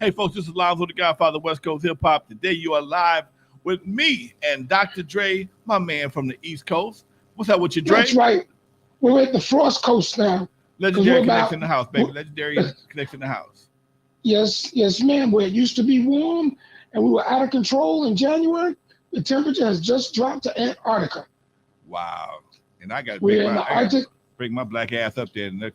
Hey, folks, this is Lonzo, the Godfather of West Coast Hip Hop. Today, you are live with me and Dr. Dre, my man from the East Coast. What's up with you, Dre? That's right. We're at the Frost Coast now. Legendary Connection in the house, baby. Legendary Connection in the house. Yes, ma'am. Where it used to be warm and we were out of control in January, the temperature has just dropped to Antarctica. Wow. And I got We're in the Arctic. Bring my black ass up there. The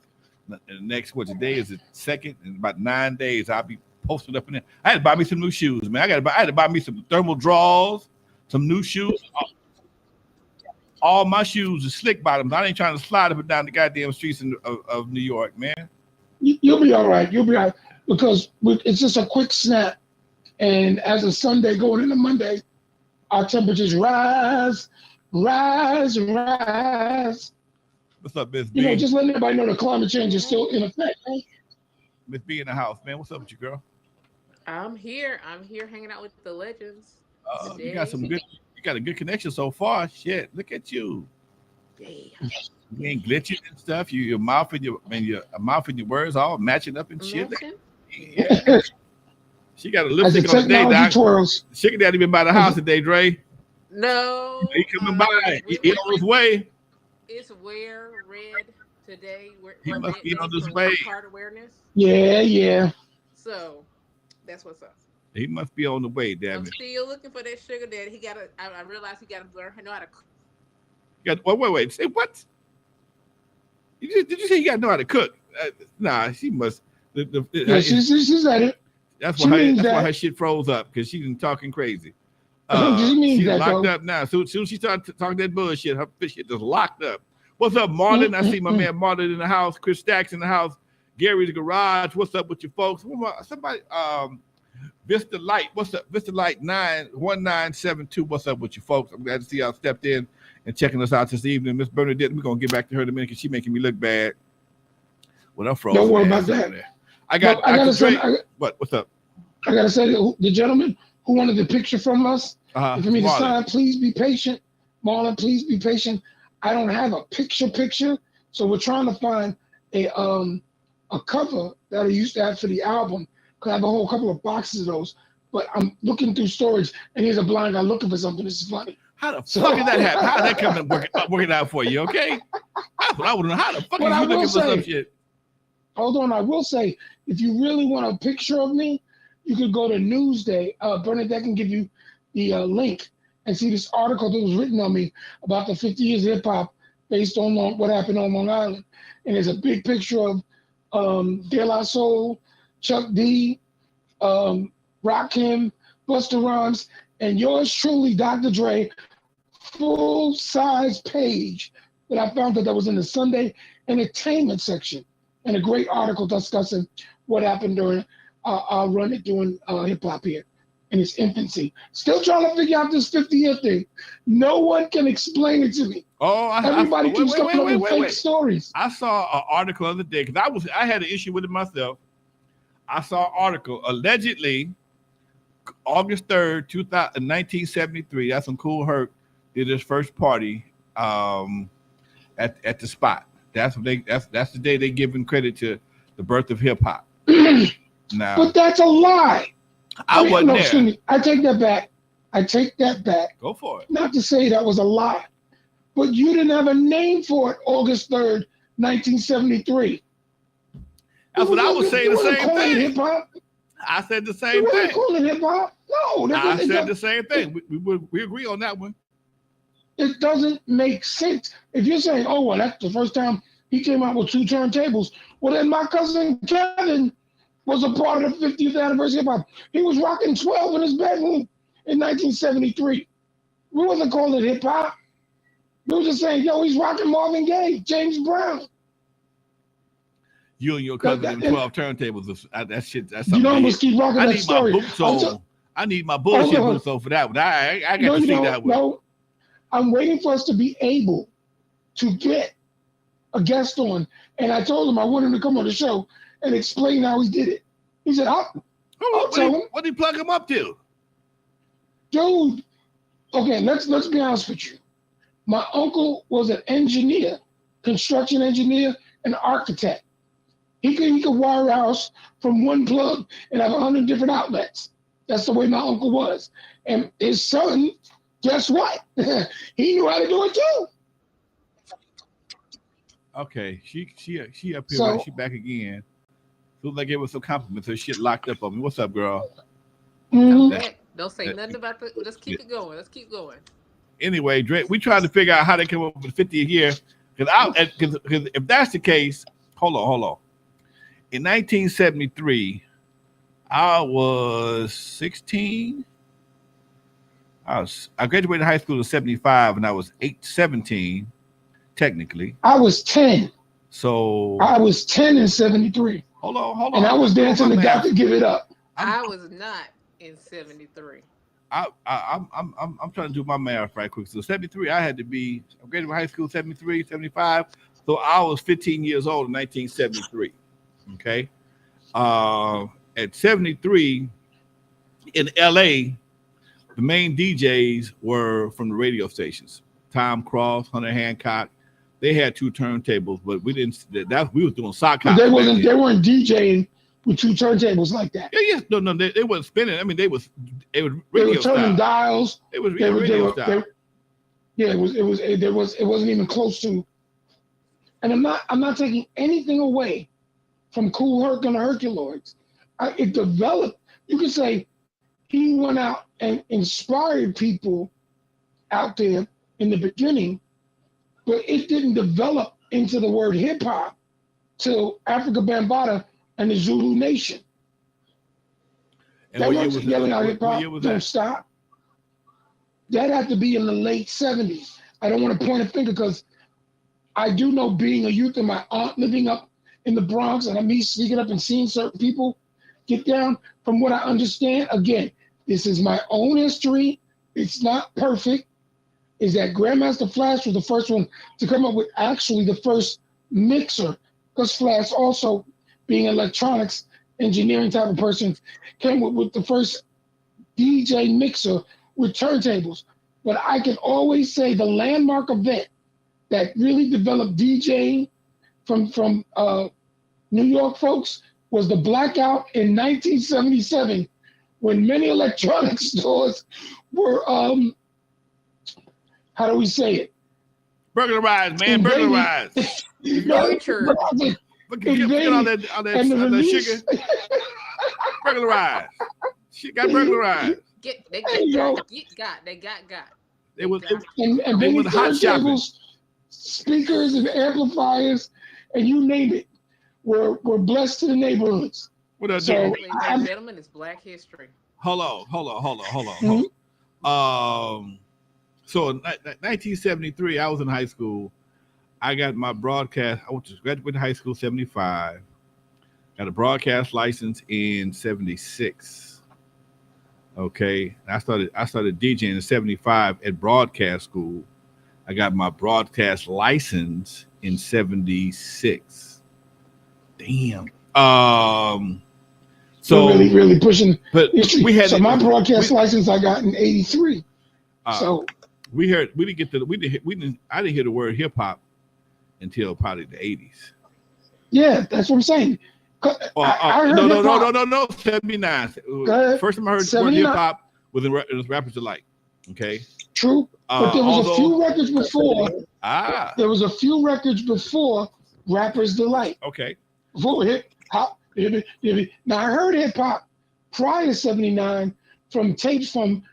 next what today is the second. In about 9 days, I'll be posted up in there. I had to buy me some new shoes, man. I had to buy me some thermal drawers, some new shoes. All my shoes are slick bottoms. I ain't trying to slide up and down the goddamn streets of New York, man. You'll be all right. You'll be all right. Because it's just a quick snap. And as of Sunday going into Monday, our temperatures rise. What's up, Miss B? Just letting everybody know the climate change is still in effect, right? Miss B in the house, man. What's up with you, girl? I'm here hanging out with the legends. You got a good connection so far. Shit, look at you. Damn. You ain't glitching and stuff. Your mouth and your words all matching up and shit. Yeah. She got a lipstick on today, Doc. Sugar Daddy been by the house today, Dre. No. He coming by. He on his way. It's wear red today. He must be on his way. Card awareness. Yeah. So that's what's up. He must be on the way, damn it. I'm still looking for that sugar daddy. I realized he gotta learn know how to cook. Wait. Say what? Did you say you gotta know how to cook? Nah, she must. She's at it. That's why her shit froze up because she's been talking crazy. She's locked up now. Soon as she started talking that bullshit, her shit just locked up. What's up, Marlon? I see my man Marlon in the house. Chris Stacks in the house. Gary's garage. What's up with you folks? Somebody, Vista Light. What's up? Vista Light 91972. What's up with you folks? I'm glad to see y'all stepped in and checking us out this evening. Miss Bernadette, we're gonna get back to her in a minute because she's making me look bad. Well, I'm frozen. Don't worry about that. What's up? I gotta say, the gentleman who wanted the picture from us, for me to sign, please be patient. Marlon, please be patient. I don't have a picture, so we're trying to find a cover that I used to have for the album. Cause I have a whole couple of boxes of those, but I'm looking through storage, and here's a blind guy looking for something. This is funny. How the fuck did that happen? How did that come and working out for you? Okay, that's what I want to know. How the fuck are you looking for some shit? Hold on, I will say, if you really want a picture of me, you could go to Newsday. Bernadette can give you the link and see this article that was written on me about the 50 years of hip hop based on what happened on Long Island. And there's a big picture of De La Soul, Chuck D, Rakim, Busta Rhymes, and yours truly, Dr. Dre, full-size page that I found that was in the Sunday entertainment section, and a great article discussing what happened during our run at doing hip-hop here in its infancy. Still trying to figure out this 50-year thing. No one can explain it to me. Everybody keeps coming up with fake stories. I saw an article the other day because I had an issue with it myself. I saw an article allegedly August 3rd, 1973. That's when Kool Herc did his first party at the spot. That's the day they giving credit to the birth of hip hop. Now, but that's a lie. I wasn't there. Excuse me. I take that back. Go for it. Not to say that was a lie, but you didn't have a name for it August 3rd, 1973. That's what I was saying. The same thing. Hip-hop? I said the same thing. You call it hip-hop? No. I said the same thing. We agree on that one. It doesn't make sense. If you're saying, oh, well, that's the first time he came out with 2 turntables, well, then my cousin Kevin was a part of the 50th anniversary of hip-hop. He was rocking 12 in his bedroom in 1973. We wasn't calling it hip-hop. We were just saying, yo, he's rocking Marvin Gaye, James Brown. You and your cousin and 12 turntables. That shit. That's something. You don't almost keep rocking that story. I need my bullshit boots on for that one. I got to see that one. No, I'm waiting for us to be able to get a guest on. And I told him I wanted him to come on the show and explain how he did it. He said, I'll tell him. What did he plug him up to? Dude, okay, let's be honest with you. My uncle was an engineer, construction engineer, and architect. He could wire a house from one plug and have 100 different outlets. That's the way my uncle was. And his son, guess what? He knew how to do it too. Okay, she up here, so, right? She back again. Feels like it was some compliments. Her shit locked up on me. What's up, girl? Mm-hmm. Don't say nothing about the. Let's keep it going. Let's keep going. Anyway, Dre, we tried to figure out how they came up with the 50th year. Because if that's the case, hold on. In 1973, I was 16. I graduated high school in 75, and I was 17, technically. I was 10. So I was 10 in 73. Hold on. And I was dancing the God to Give It Up. I was not in 73. I'm trying to do my math right quick. So 73, I graduated high school 73, 75. So I was 15 years old in 1973. Okay. At 73 in LA, the main DJs were from the radio stations. Tom Cross, Hunter Hancock. They had 2 turntables, but we didn't. We was doing sock hops. They weren't DJing with 2 turntables like that. Yeah. No, they wasn't spinning. I mean, it was radio They were turning style. Dials. It was radio style. It wasn't even close to. And I'm not taking anything away from Kool Herc and the Herculoids. It developed. You could say he went out and inspired people out there in the beginning, but it didn't develop into the word hip hop till Africa Bambaataa and the Zulu Nation. And that wasn't yelling out hip hop. Don't stop. That had to be in the late 70s. I don't want to point a finger because I do know, being a youth and my aunt living up in the Bronx, and me sneaking up and seeing certain people get down. From what I understand, again, this is my own history. It's not perfect. Is that Grandmaster Flash was the first one to come up with actually the first mixer, because Flash, also being an electronics engineering type of person, came with the first DJ mixer with turntables. But I can always say the landmark event that really developed DJing from New York folks was the blackout in 1977, when many electronics stores were, how do we say it? Burglarized, man, burglarized. Very true. Look at all that sugar. Burglarized. She got burglarized. They got. And then with hot shopping. Speakers and amplifiers and you name it were blessed to the neighborhoods. What else? So, ladies and gentlemen, it's Black History. Hold on. Mm-hmm. So in 1973, I was in high school. I got my broadcast. I went to graduate high school 75. Got a broadcast license in 76. Okay, I started DJing in 75 at broadcast school. I got my broadcast license in 76. Damn. So we're really pushing. But we had my broadcast license I got in 83. So I didn't hear the word hip hop until probably the 80s. Yeah, that's what I'm saying. I heard no, 79. First time I heard the word hip hop was in Rappers Delight. Okay. True. But there was a few records before. There was a few records before Rappers Delight. Okay. Before hip hop. Now I heard hip hop prior to 79 from tapes from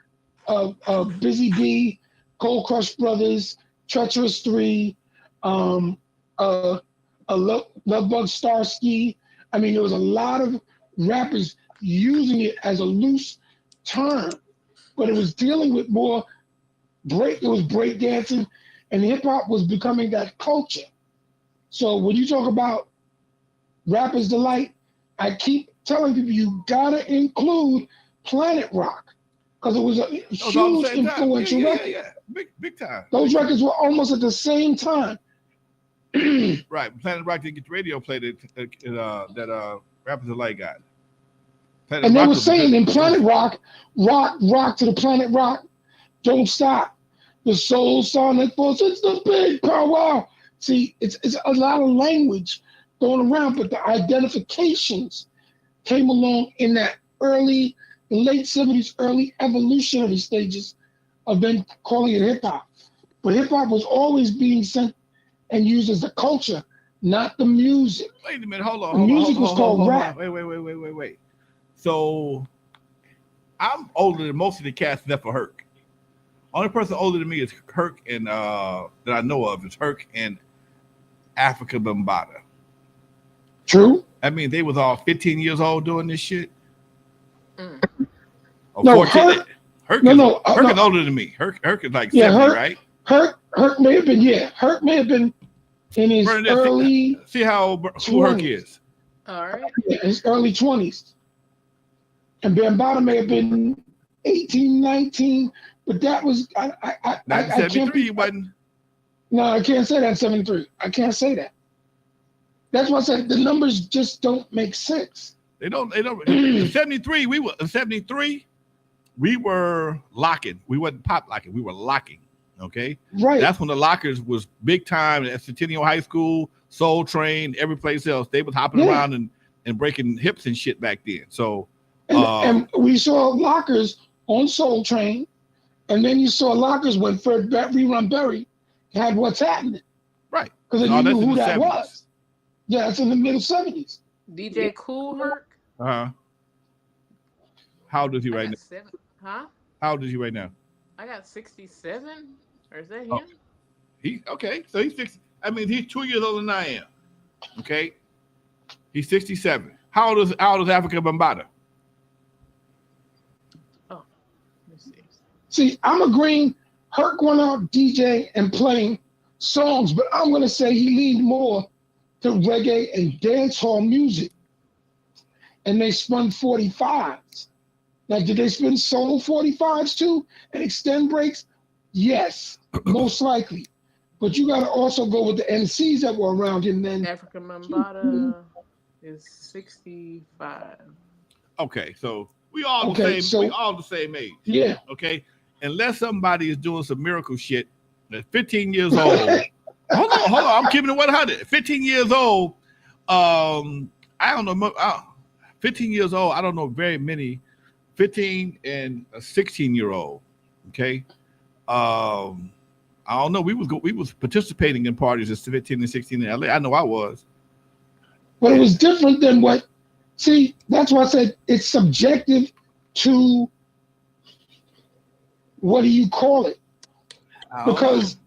Busy Bee, Cold Crush Brothers, Treacherous 3, Lovebug Starsky. I mean, there was a lot of rappers using it as a loose term, but it was dealing with more break. It was break dancing, and hip hop was becoming that culture. So when you talk about Rappers Delight, I keep telling people you gotta include Planet Rock because it was a huge influential record. Yeah. Big time. Those records were almost at the same time. Right. Planet Rock didn't get the radio play that Rappers Delight got. And they were saying in Planet Rock to the Planet Rock, don't stop. The soul song that falls, it's the big power. See, it's a lot of language thrown around, but the identifications came along in that late 70s, early evolutionary stages of them calling it hip hop. But hip hop was always being sent and used as the culture, not the music. Wait a minute, hold on. The music was called rap. Wait. So I'm older than most of the cats except for Herc. Only person older than me is Herc and that I know of is Herc and Africa Bambaataa. True. I mean, they was all 15 years old doing this shit. No, Herc is older than me. Herc is like 70, right? Herc may have been, Herc may have been in his early. See how who Herc is. All right. Yeah, his early 20s. And Bambaataa may have been 18, 19, but that was I 1973 he wasn't. No, I can't say that 73. I can't say that. That's why I said the numbers just don't make sense. They don't. In 73, we were locking. We wasn't pop locking. We were locking. Okay. Right. That's when the lockers was big time at Centennial High School, Soul Train, every place else. They was hopping around and breaking hips and shit back then. So and we saw lockers on Soul Train, and then you saw lockers when Fred Rerun Berry had What's Happening. Right. Because you knew who that was. Yeah, it's in the middle 70s. DJ Kool Herc. How old is he right now? Huh? How old is he right now? I got 67. Or is that him? He okay. So he's 60. I mean, he's 2 years older than I am. Okay. He's 67. How old is Africa Bambaataa? Oh, let me see. See, I'm agreeing Herc went out DJ and playing songs, but I'm gonna say he leaned more to reggae and dancehall music. And they spun 45s. Now, did they spin solo 45s too and extend breaks? Yes, most likely. But you got to also go with the MCs that were around him then. Africa Bambaataa is 65. Okay, so we all the same. So, we all the same age. Yeah. Okay, unless somebody is doing some miracle shit at 15 years old. hold on. I'm keeping it 100. 15 years old. I don't know. 15 years old. I don't know very many. 15 and a 16-year-old. Okay. I don't know. We was participating in parties at 15 and 16 in LA. I know I was. But it was different than what. See, that's why I said it's subjective to what do you call it? Because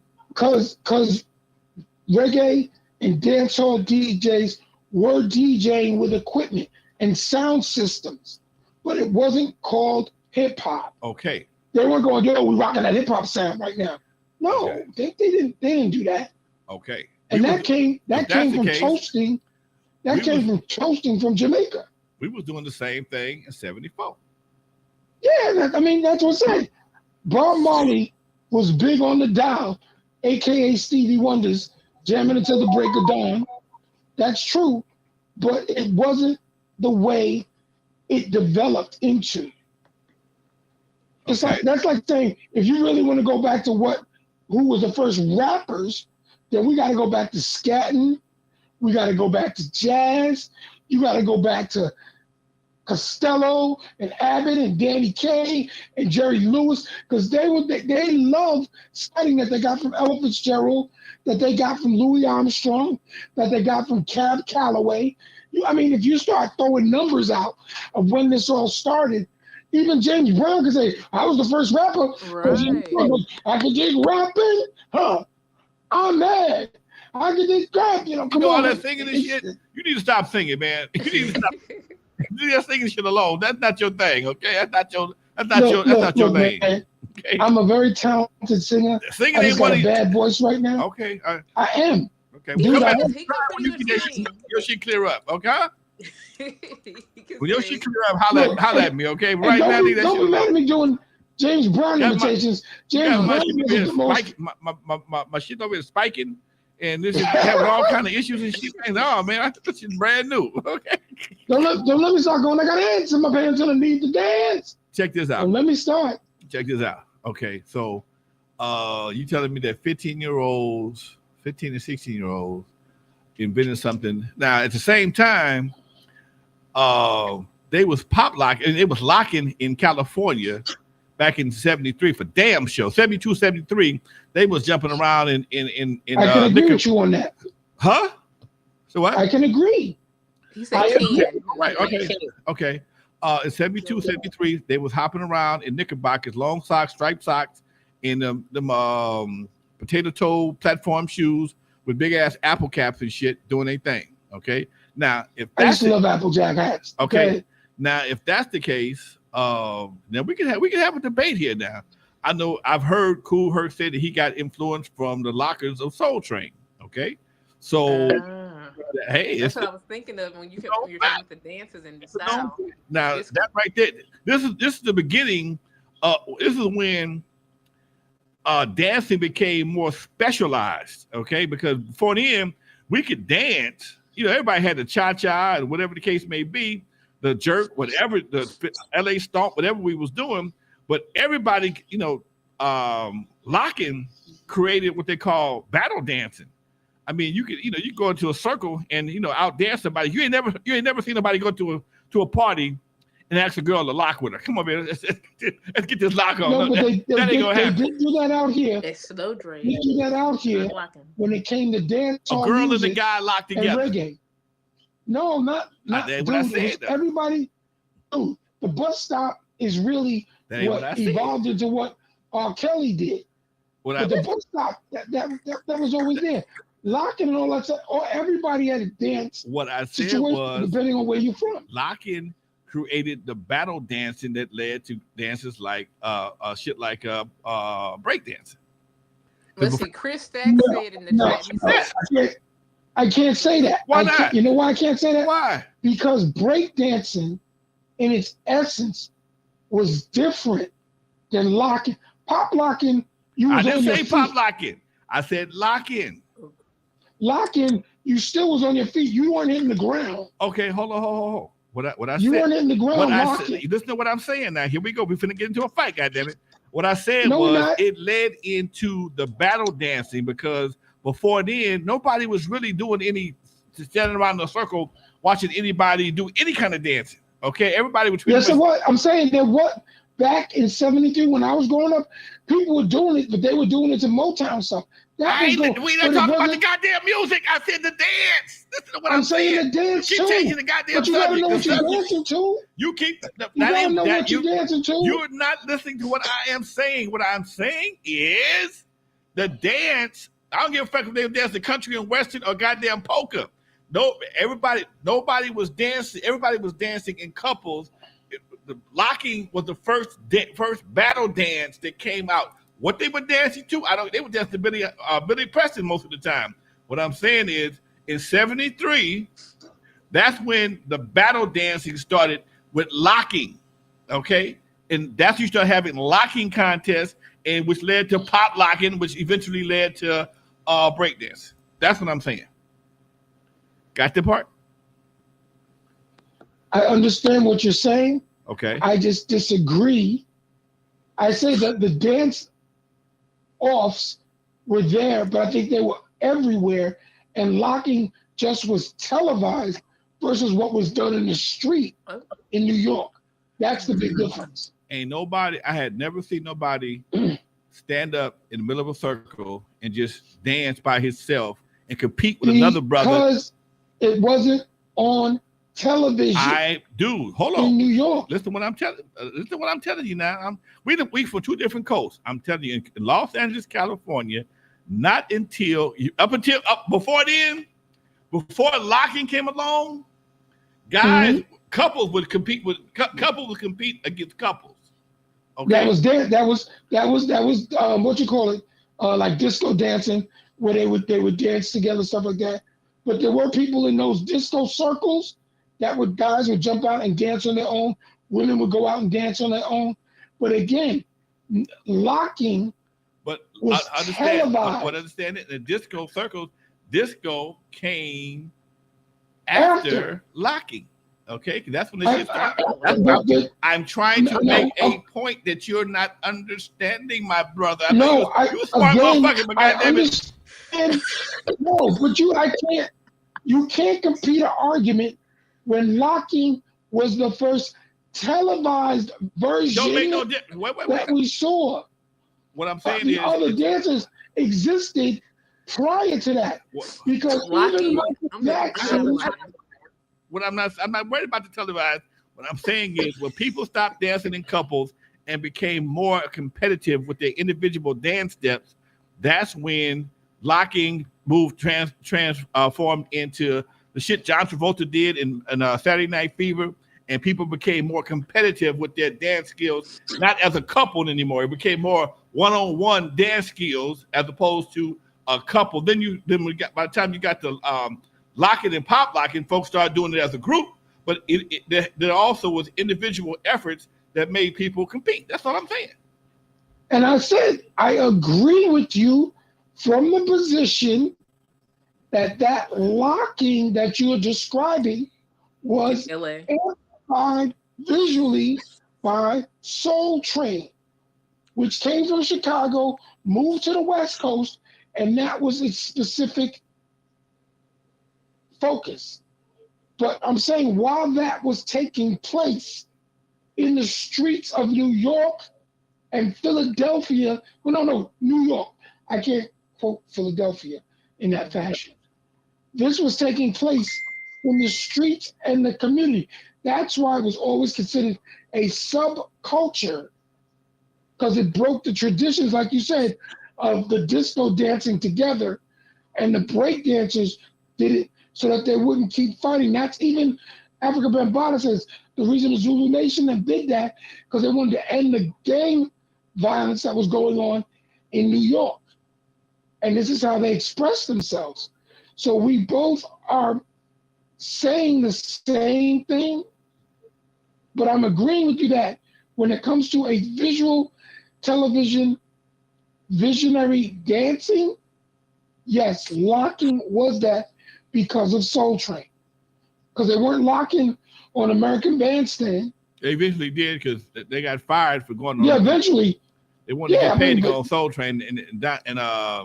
reggae and dancehall DJs were DJing with equipment and sound systems, but it wasn't called hip hop. Okay. They weren't going, yo, we're rocking that hip hop sound right now. No, okay. they didn't do that. Okay. And that came from toasting. That came from toasting from Jamaica. We was doing the same thing in 74. Yeah, that's what I said. Bob Marley was big on the dial, aka Stevie Wonder's jamming until the break of dawn. That's true, but it wasn't the way it developed into. It's like that's like saying if you really want to go back to who was the first rappers, then we got to go back to scatting, we got to go back to jazz, you got to go back to Costello and Abbott and Danny Kaye and Jerry Lewis, because they loved studying that they got from Ella Fitzgerald, that they got from Louis Armstrong, that they got from Cab Calloway. If you start throwing numbers out of when this all started, even James Brown could say, I was the first rapper. Right. I could dig rapping, I'm mad. I could dig rap, come on. All that singing and shit, you need to stop singing, man. You need to stop. You just singing shit alone. That's not your thing, okay? That's not your lane. Okay? I'm a very talented singer. Singing I just got a bad voice right now. Okay. I am. Okay. Dude, your shit clear up, okay? When your shit clear up, holla at me, okay? But right now, don't be mad at me doing James Brown imitations. James Brown is the most. My shit over here spiking, and this is having all kind of issues and shit. Oh man, I think this is brand new. Okay. Don't let me start going. I got ants in my pants and I need to dance. Check this out. Don't let me start. Check this out. Okay, so you telling me that 15 and 16-year-olds invented something. Now at the same time, they was pop lock, and it was locking in California back in 73 for damn show. 72, 73, they was jumping around in I can agree with you on that. Huh? So what? I can agree. He said can. Right, okay. In 72, 73, they was hopping around in knickerbockers, long socks, striped socks, in them potato toe platform shoes with big ass apple caps and shit, doing their thing. Okay. Now, if I used to love Applejack hats. Okay. Now, if that's the case, now we can have a debate here. Now, I know I've heard Kool Herc say that he got influence from the lockers of Soul Train. Okay, so hey, that's what I was thinking of when you're talking about the dances and the style. Now that right there, this is the beginning. This is when dancing became more specialized. Okay, because before then we could dance. You know, everybody had the cha-cha and whatever the case may be, the jerk, whatever, the LA stomp, whatever we was doing. But everybody, locking created what they call battle dancing. I mean, you go into a circle and out dance somebody. You ain't never seen nobody go to a party and ask a girl to lock with her. Come on, man, let's get this lock on. No, but they did do that out here. It's slow Dre. They do that out here when it came to dance. A girl and a guy locked together. And reggae. No, not dude, I said, everybody. Dude, the bus stop is really what evolved into what R. Kelly did. But the bus stop that was always there. Locking and all that stuff. Everybody had a dance. What I said was, depending on where you're from, locking created the battle dancing that led to dances like shit like break dancing. Let's see, Chris Stack said in the chat. I can't say that. Why not? You know why I can't say that? Why? Because break dancing, in its essence, was different than locking. Pop locking. I didn't say pop locking. I said locking. Locking, you still was on your feet. You weren't hitting the ground. Okay, hold on. What I you said, weren't in the ground. Listen to what I'm saying now. Here we go. We're finna get into a fight, goddammit. What I said was it led into the battle dancing because before then, nobody was really doing any standing around in a circle watching anybody do any kind of dancing. Okay, everybody was. Yes, what I'm saying that what back in '73 when I was growing up, people were doing it, but they were doing it to Motown stuff. We not talking about the goddamn music. I said the dance. Listen to what I'm saying. The dance too. Changing the goddamn but you gotta know what you're dancing to. You keep. You gotta know what you're dancing to. You're not listening to what I am saying. What I'm saying is the dance. I don't give a fuck if they dance the country and western or goddamn polka. Nobody was dancing. Everybody was dancing in couples. The locking was the first battle dance that came out. What they were dancing to, they were dancing to Billy Preston most of the time. What I'm saying is, in '73, that's when the battle dancing started with locking, okay? And that's when you start having locking contests, and which led to pop locking, which eventually led to breakdance. That's what I'm saying. Got the part? I understand what you're saying. Okay. I just disagree. I say that the dance offs were there, but I think they were everywhere, and locking just was televised versus what was done in the street in New York. That's the big difference. I had never seen nobody stand up in the middle of a circle and just dance by himself and compete with another brother. Because it wasn't on television. Hold on. In New York. Listen to what I'm telling you now. We from two different coasts. I'm telling you, in Los Angeles, California, not until before then, before locking came along, guys, couples would compete against couples. Okay. That was what you call it, like disco dancing, where they would dance together, stuff like that. But there were people in those disco circles guys would jump out and dance on their own. Women would go out and dance on their own. But again, locking was televised. But understand it, in the disco circles, disco came after locking. Okay, that's when the shit started. I'm trying to make a point that you're not understanding, my brother. You smart motherfucker, but goddamn it. No, but I can't. You can't compete an argument when locking was the first televised version that we saw. What I'm saying the other dancers existed prior to that. Because even Michael Jackson. I'm not worried about the televised. What I'm saying is when people stopped dancing in couples and became more competitive with their individual dance steps, that's when locking transformed into the shit John Travolta did in Saturday Night Fever, and people became more competitive with their dance skills, not as a couple anymore. It became more one-on-one dance skills as opposed to a couple. Then by the time you got to locking and pop locking, folks started doing it as a group, but there also was individual efforts that made people compete. That's all I'm saying. And I said, I agree with you from the position that locking that you are describing was amplified visually by Soul Train, which came from Chicago, moved to the West Coast, and that was its specific focus. But I'm saying while that was taking place in the streets of New York and Philadelphia, New York. I can't quote Philadelphia in that fashion. This was taking place in the streets and the community. That's why it was always considered a subculture, because it broke the traditions, like you said, of the disco dancing together, and the break dancers did it so that they wouldn't keep fighting. That's even Africa Bambaataa says the reason the Zulu Nation did that because they wanted to end the gang violence that was going on in New York. And this is how they express themselves. So we both are saying the same thing, but I'm agreeing with you that when it comes to a visual television visionary dancing, yes, locking was that because of Soul Train. Because they weren't locking on American Bandstand. They eventually did because they got fired for going on. Yeah, eventually. They wanted to get paid to go on Soul Train, and my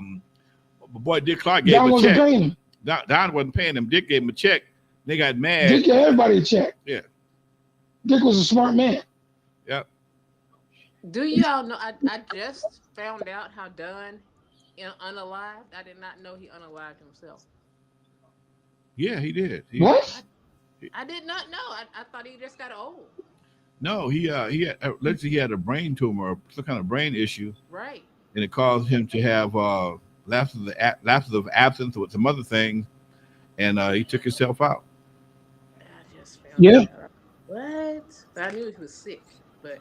boy Dick Clark gave Don him a check. Paying him. Don wasn't paying him. Dick gave him a check. They got mad. Dick gave everybody a check. Yeah. Dick was a smart man. Yep. Do y'all know? I just found out how Don unalived. I did not know he unalived himself. Yeah, he did. What? I did not know. I thought he just got old. No, he had a brain tumor or some kind of brain issue. Right. And it caused him to have lapses of absence with some other things, and he took himself out. I just found out. What? I knew he was sick, but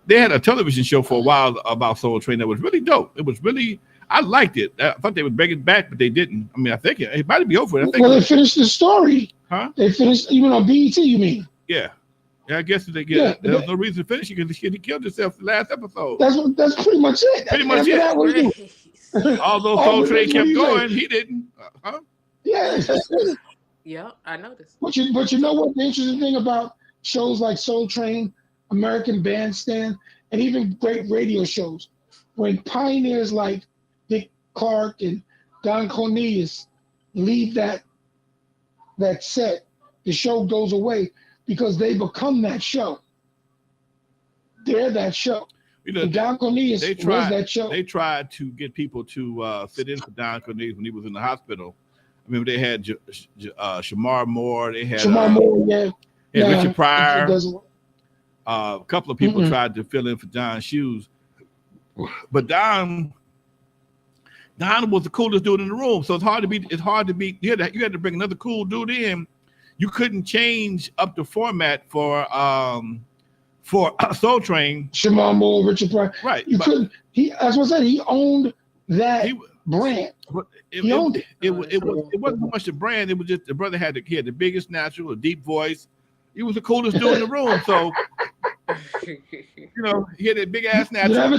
they had a television show for a while about Soul Train that was really dope. It was really, I liked it. I thought they would bring it back, but they didn't. I mean, I think it might be over. They finished the story. Huh? They finished, even on BET, you mean? Yeah. Yeah, I guess they get. Yeah, there was no reason to finish it because he killed himself the last episode. That's pretty much it. Pretty much it. Although Soul Train kept going, he didn't. Huh? Yeah. Yeah, I noticed. But you know what the interesting thing about shows like Soul Train, American Bandstand, and even great radio shows, when pioneers like Dick Clark and Don Cornelius leave that set, the show goes away because they become that show. They're that show. You know, Don Cornelius was that show. They tried to get people to sit in for Don Cornelius when he was in the hospital. I remember they had Shamar Moore. They had Richard Pryor. A couple of people tried to fill in for Don's shoes, but Don was the coolest dude in the room. So it's hard to beat. You had to bring another cool dude in. You couldn't change up the format for Soul Train. Shamar Moore, Richard Pryor. Right. You couldn't. As I said, he owned that brand. He owned it. It wasn't so much the brand. It was just the brother had the biggest natural, a deep voice. He was the coolest dude in the room. So he had that big ass natural.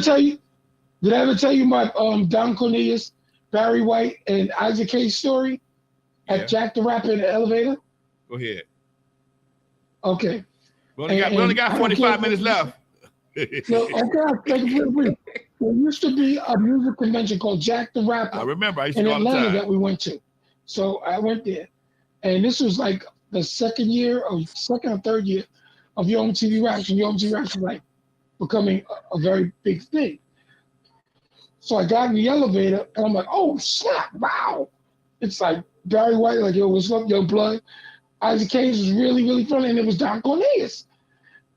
Did I ever tell you my Don Cornelius, Barry White, and Isaac Hayes story at Jack the Rapper in the elevator? Go ahead. Okay. We only got 45 minutes left. So, okay, there used to be a music convention called Jack the Rapper. I remember. I used in to go Atlanta that we went to. So I went there. And this was like the second or third year of Yo MTV Raps, and Yo MTV Raps was like becoming a very big thing. So I got in the elevator and I'm like, oh snap, wow. It's like Barry White, like, yo, what's up, yo, blood? Isaac Hayes was really, really funny, and it was Don Cornelius.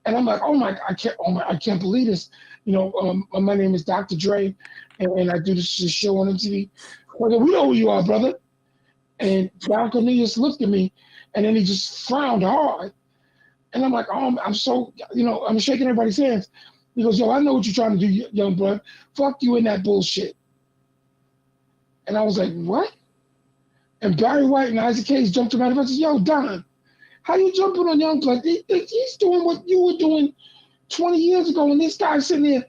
And I'm like, I can't believe this. You know, my name is Dr. Dre, and I do this show on MTV. Well, we know who you are, brother. And Don Cornelius looked at me, and then he just frowned hard. And I'm like, I'm so, I'm shaking everybody's hands. He goes, yo, I know what you're trying to do, young blood. Fuck you in that bullshit. And I was like, what? And Barry White and Isaac Hayes jumped around and said, yo, Don, how you jumping on young blood? He's doing what you were doing 20 years ago, and this guy's sitting there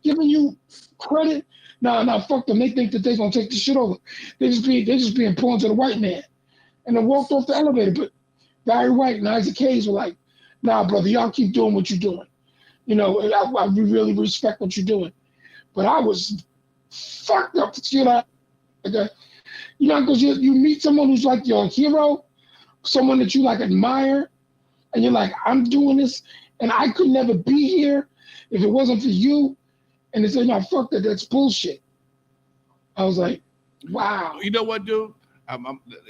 giving you credit. No, fuck them. They think that they're gonna take this shit over. They just being pawns to the white man. And then walked off the elevator. But Barry White and Isaac Hayes were like, nah, brother, y'all keep doing what you're doing. I really respect what you're doing. But I was fucked up to shit out. Because you meet someone who's like your hero, someone that you like admire, and you're like, I'm doing this, and I could never be here if it wasn't for you. And they say, no, fuck that, that's bullshit. I was like, wow. You know what, dude?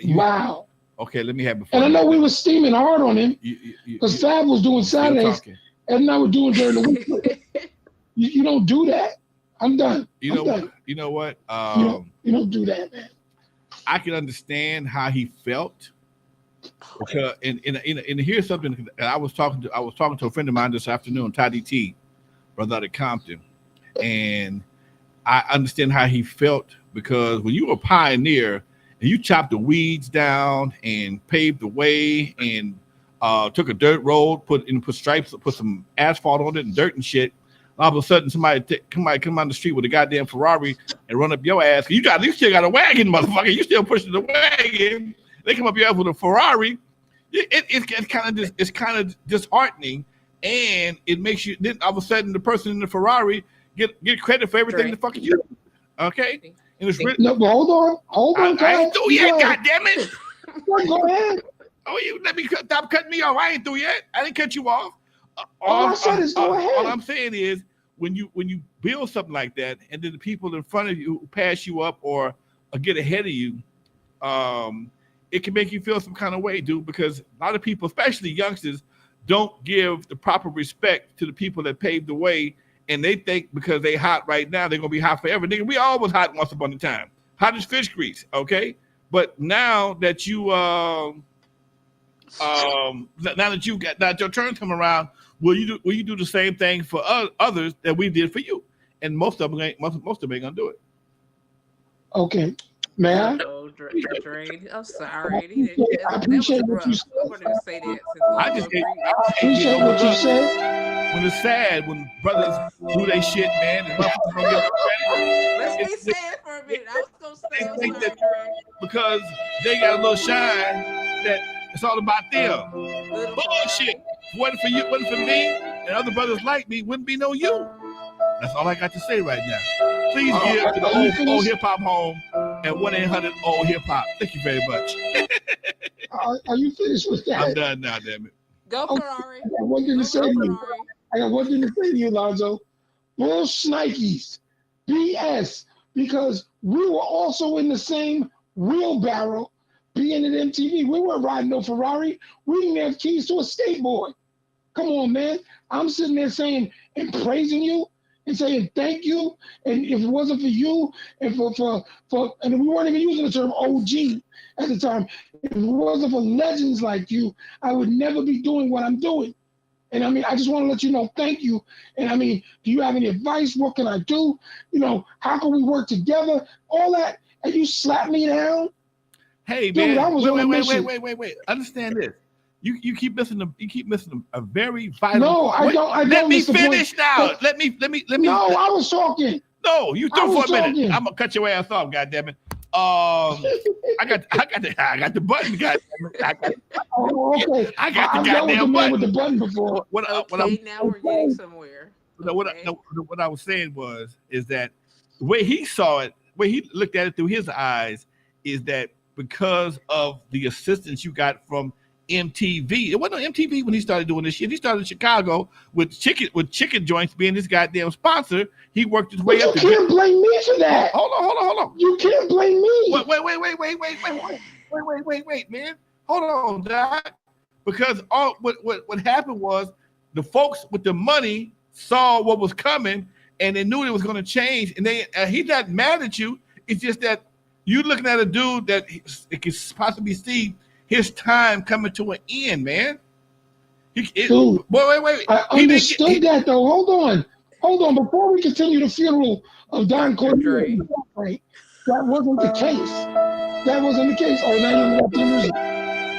Wow. Okay, let me have it. And I know we were steaming hard on him because Fab was doing Saturdays, and I was doing during the week. You don't do that. I'm done. You know what? You don't do that, man. I can understand how he felt. Because and here's something I was talking to a friend of mine this afternoon, Toddy T, brother out of Compton, and I understand how he felt because when you were a pioneer and you chopped the weeds down and paved the way and took a dirt road, put stripes, put some asphalt on it and dirt and shit. All of a sudden, somebody come on the street with a goddamn Ferrari and run up your ass. You still got a wagon, motherfucker. You still pushing the wagon. They come up your ass with a Ferrari. It's kind of disheartening, and it makes you. Then all of a sudden, the person in the Ferrari get credit for everything the fuck you do. Okay. And it's no, but hold on. I ain't through yet. God damn it. Go ahead. Oh, you let me stop cutting me off. I ain't through yet. I didn't cut you off. All I said is go ahead. All I'm saying is when you build something like that, and then the people in front of you pass you up or get ahead of you, it can make you feel some kind of way, dude. Because a lot of people, especially youngsters, don't give the proper respect to the people that paved the way, and they think because they hot right now, they're gonna be hot forever. Nigga, we all was hot once upon a time, hot as fish grease, okay? But now that you that your turn come around, will you do the same thing for others that we did for you? And most of them ain't gonna do it. Okay, man. I'm sorry. I appreciate what you said. I'm gonna say that. I appreciate what you said. When it's sad, when brothers do they shit, man, and motherfuckers don't give credit. Let's be sad for a minute. I was gonna say that because they got a little shine that it's all about them. Bullshit. Wasn't for you, wasn't for me, and other brothers like me, wouldn't be no you. That's all I got to say right now. Please give to the old hip hop home at 1-800-OLD-HIP-HOP. Thank you very much. Are you finished with that? I'm done now, damn it. Go Ferrari. I got one thing to say to you, Lonzo. Bull Shnikes. BS. Because we were also in the same wheelbarrow being at MTV. We weren't riding no Ferrari. We didn't have keys to a skateboard. Come on, man. I'm sitting there saying and praising you and saying thank you. And if it wasn't for you and for and we weren't even using the term OG at the time. If it wasn't for legends like you, I would never be doing what I'm doing. And I mean, I just want to let you know, thank you. And I mean, do you have any advice? What can I do? How can we work together? All that. And you slap me down. Hey, dude, man, wait. Understand this. You keep missing a very vital. No, I don't. Let me finish now. Let me. No, I was talking. No, you threw for a minute. I'm gonna cut your ass off, goddammit. I got the button, goddammit. Okay. I got the goddamn button with the button before. Now we're getting somewhere. What I was saying is that the way he saw it, the way he looked at it through his eyes, is that because of the assistance you got from MTV. It wasn't on MTV when he started doing this shit. He started in Chicago with chicken joints being his goddamn sponsor. He worked his way up. You can't blame me for that. Hold on. You can't blame me. Wait, man. Hold on, Doc. Because what happened was the folks with the money saw what was coming and they knew it was going to change. And he's not mad at you. It's just that you're looking at a dude that it can possibly see his time coming to an end, man. Dude, wait. I understood that, though. Hold on. Before we continue the funeral of Don Cornelius, that wasn't the case. Oh, now you got the music.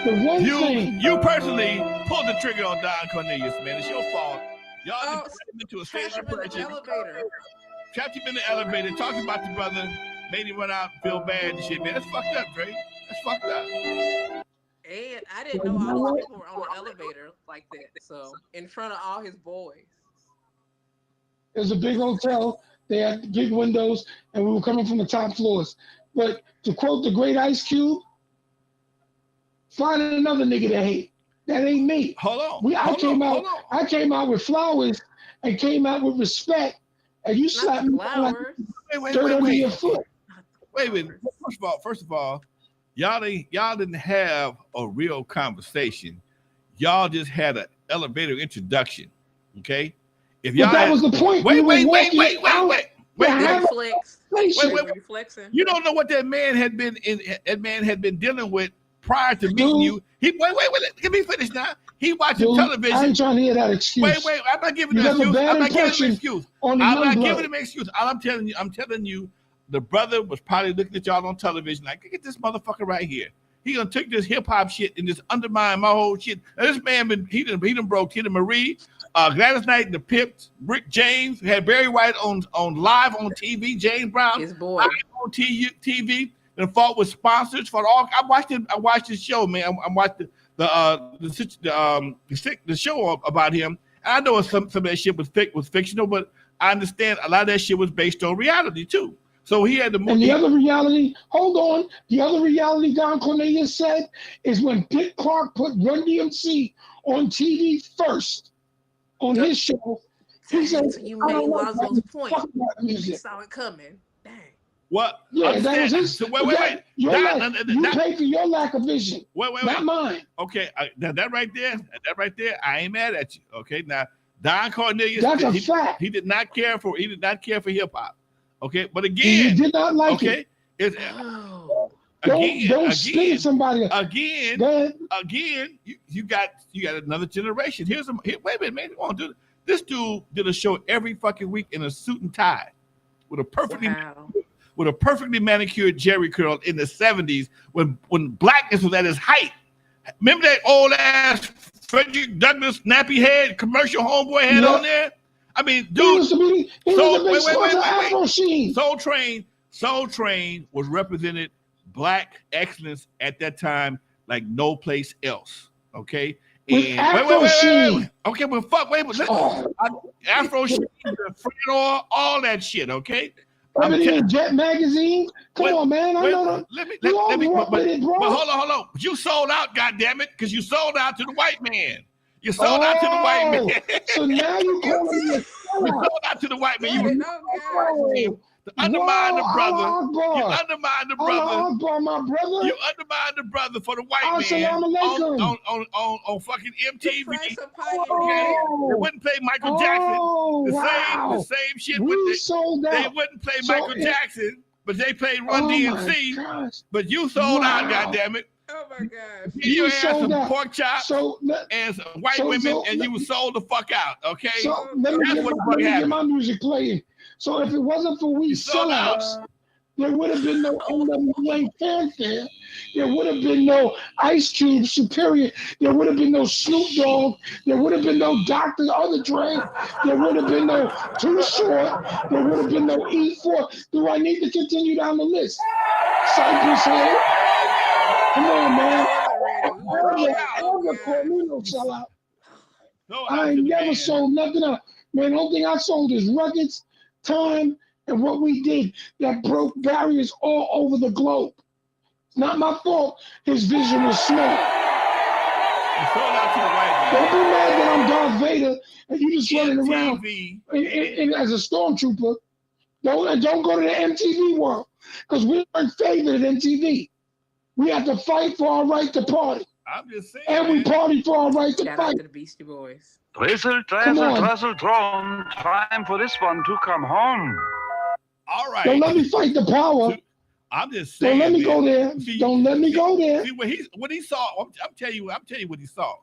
The one thing you personally pulled the trigger on Don Cornelius, man. It's your fault. Y'all trapped him into a state of depression. Trapped him in the elevator, talking about the brother, made him run out and feel bad and shit, man. That's fucked up, Dre. That's fucked up. And I didn't know all those people were on the elevator like that. So in front of all his boys. There's a big hotel. They had big windows, and we were coming from the top floors. But to quote the great Ice Cube, find another nigga to hate. That ain't me. I came out with flowers and came out with respect, and you slapped me like dirt under your foot. Wait. First of all, y'all didn't have a real conversation. Y'all just had an elevator introduction. Okay? If y'all that was the point. Wait. You don't know what that man had been dealing with prior to meeting you. Wait. Let me finish now. He watching television. I ain't trying to hear that excuse. Wait. I'm not giving him an excuse. I'm not giving him an excuse. All I'm telling you, the brother was probably looking at y'all on television like, look at this motherfucker right here. He gonna take this hip hop shit and just undermine my whole shit. Now, this man he done broke Tina Marie, Gladys Knight and the Pips, Rick James, had Barry White on live on TV, James Brown, his boy on TV, and fought with sponsors for all. I watched this show, man. I watched the show about him. And I know some of that shit was fictional, but I understand a lot of that shit was based on reality too. So he had to move. And the other reality, the other reality Don Cornelius said is when Dick Clark put Run DMC on TV first on his show, he said, you made Lonzo's point. You saw it coming. Dang. What? Yeah, that was his. So wait. You pay for your lack of vision. Wait. Not mine. Okay, that right there, I ain't mad at you. Okay, now Don Cornelius. That's a fact. He did not care for hip hop. Okay, but again, he did not like it. Don't spit at somebody. Again, you got another generation. Wait a minute, man. This dude did a show every fucking week in a suit and tie with a perfectly manicured jerry curl in the 70s when blackness was at its height. Remember that old ass Frederick Douglass nappy head commercial homeboy had on there? I mean, dude. Soul Train was represented black excellence at that time like no place else. Okay. And wait. Okay, well, fuck. Afro Sheen, Fred, all that shit. Okay. Jet magazine. Come on, man. I know that. But hold on. You sold out, goddammit, because you sold out to the white man. You sold out to the white man. So now you calling me a sellout. You sold out to the white man. You undermine the brother. You undermine the brother. My brother. You undermine the brother for the white man on fucking MTV. They wouldn't play Michael Jackson. The same shit. They wouldn't play Michael Jackson, but they played Run DMC. But you sold out, goddammit. Oh my God! You had some pork chops and some white women, and you were sold the fuck out. Okay, so let me get my music playing. So if it wasn't for we sellouts, there would have been no NWA fanfare. There would have been no Ice Cube Superior. There would have been no Snoop Dogg. There would have been no Dr. Dre. There would have been no Too Short. There would have been no E4. Do I need to continue down the list? Cypress Hill. Come on, man. I ain't never sold nothing up. Man, the only thing I sold is records, time, and what we did that broke barriers all over the globe. not my fault. His vision was small. You sold out to the white man. Don't be mad that I'm Darth Vader and you just running around and as a stormtrooper. Don't go to the MTV world because we aren't favored at MTV. We have to fight for our right to party. I'm just saying. And we party for our right to Shout fight. out to the Beastie Boys. Drizzle, drizzle, drone. Time for this one to come home. All right. Don't let me fight the power. I'm just saying. Don't let me go there. Don't let me go there. See what he saw. I'm telling you what he saw.